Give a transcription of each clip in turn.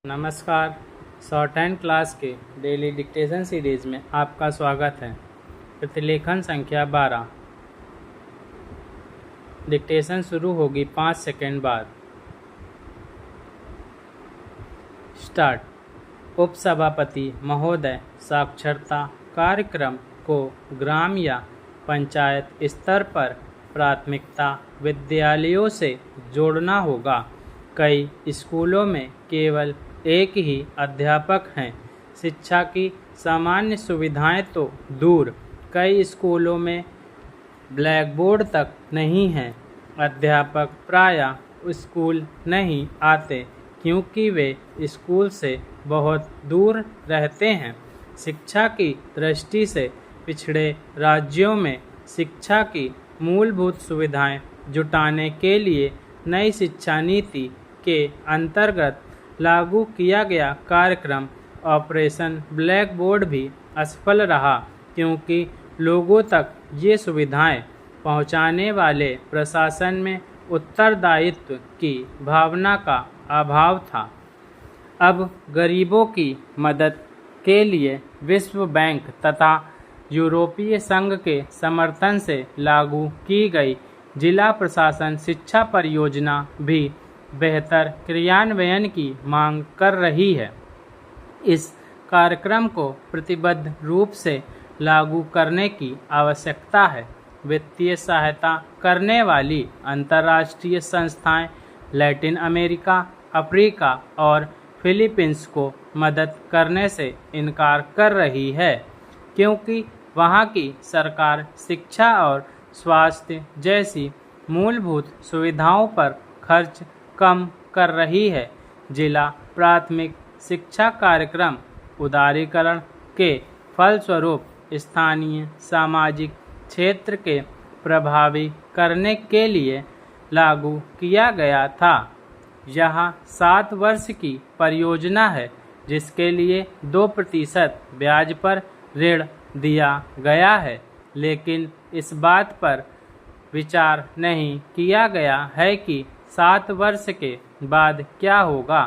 नमस्कार। Short hand class के daily dictation series में आपका स्वागत है। प्रतिलेखन संख्या 12। डिक्टेशन शुरू होगी 5 सेकंड बाद। स्टार्ट। उपसभापति महोदय, साक्षरता कार्यक्रम को ग्राम या पंचायत स्तर पर प्राथमिकता विद्यालयों से जोड़ना होगा। कई स्कूलों में केवल एक ही अध्यापक हैं। शिक्षा की सामान्य सुविधाएं तो दूर, कई स्कूलों में ब्लैक बोर्ड तक नहीं है। अध्यापक प्रायः स्कूल नहीं आते क्योंकि वे स्कूल से बहुत दूर रहते हैं। शिक्षा की दृष्टि से पिछड़े राज्यों में शिक्षा की मूलभूत सुविधाएं जुटाने के लिए नई शिक्षा नीति के अंतर्गत लागू किया गया कार्यक्रम ऑपरेशन ब्लैक बोर्ड भी असफल रहा क्योंकि लोगों तक ये सुविधाएं पहुंचाने वाले प्रशासन में उत्तरदायित्व की भावना का अभाव था। अब गरीबों की मदद के लिए विश्व बैंक तथा यूरोपीय संघ के समर्थन से लागू की गई जिला प्रशासन शिक्षा परियोजना भी बेहतर क्रियान्वयन की मांग कर रही है। इस कार्यक्रम को प्रतिबद्ध रूप से लागू करने की आवश्यकता है। वित्तीय सहायता करने वाली अंतर्राष्ट्रीय संस्थाएं लैटिन अमेरिका, अफ्रीका और फिलीपींस को मदद करने से इनकार कर रही है क्योंकि वहां की सरकार शिक्षा और स्वास्थ्य जैसी मूलभूत सुविधाओं पर खर्च कम कर रही है। जिला प्राथमिक शिक्षा कार्यक्रम उदारीकरण के फलस्वरूप स्थानीय सामाजिक क्षेत्र के प्रभावी करने के लिए लागू किया गया था। यह 7 वर्ष की परियोजना है जिसके लिए 2% ब्याज पर ऋण दिया गया है, लेकिन इस बात पर विचार नहीं किया गया है कि 7 वर्ष के बाद क्या होगा।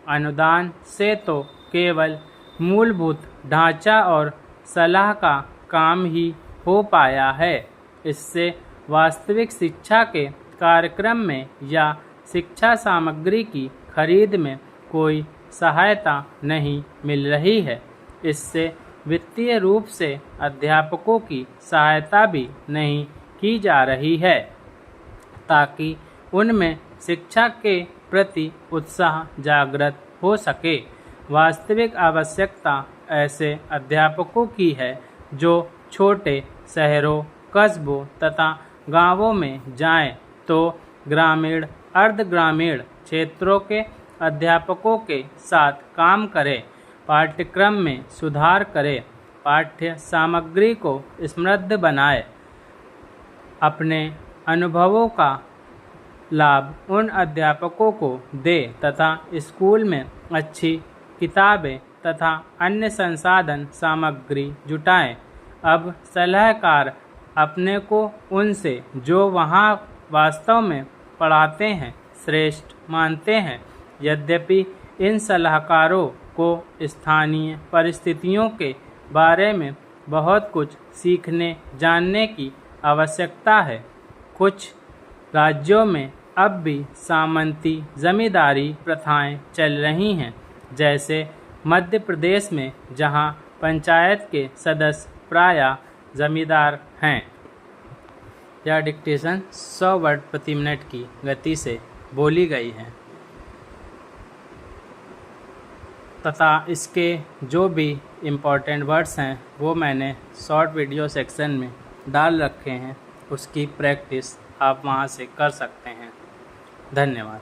अनुदान से तो केवल मूलभूत ढांचा और सलाह का काम ही हो पाया है। इससे वास्तविक शिक्षा के कार्यक्रम में या शिक्षा सामग्री की खरीद में कोई सहायता नहीं मिल रही है। इससे वित्तीय रूप से अध्यापकों की सहायता भी नहीं की जा रही है ताकि उनमें शिक्षा के प्रति उत्साह जागृत हो सके। वास्तविक आवश्यकता ऐसे अध्यापकों की है जो छोटे शहरों, कस्बों तथा गांवों में जाएं तो ग्रामीण, अर्धग्रामीण क्षेत्रों के अध्यापकों के साथ काम करें, पाठ्यक्रम में सुधार करें, पाठ्य सामग्री को समृद्ध बनाएं, अपने अनुभवों का लाभ उन अध्यापकों को दे तथा स्कूल में अच्छी किताबें तथा अन्य संसाधन सामग्री जुटाएं। अब सलाहकार अपने को उनसे जो वहाँ वास्तव में पढ़ाते हैं श्रेष्ठ मानते हैं। यद्यपि इन सलाहकारों को स्थानीय परिस्थितियों के बारे में बहुत कुछ सीखने जानने की आवश्यकता है। कुछ राज्यों में अब भी सामंती जमींदारी प्रथाएं चल रही हैं, जैसे मध्य प्रदेश में जहां पंचायत के सदस्य प्रायः जमींदार हैं। यह डिक्टेशन 100 वर्ड प्रति मिनट की गति से बोली गई है तथा इसके जो भी इम्पोर्टेंट वर्ड्स हैं वो मैंने शॉर्ट वीडियो सेक्शन में डाल रखे हैं। उसकी प्रैक्टिस आप वहाँ से कर सकते हैं। धन्यवाद।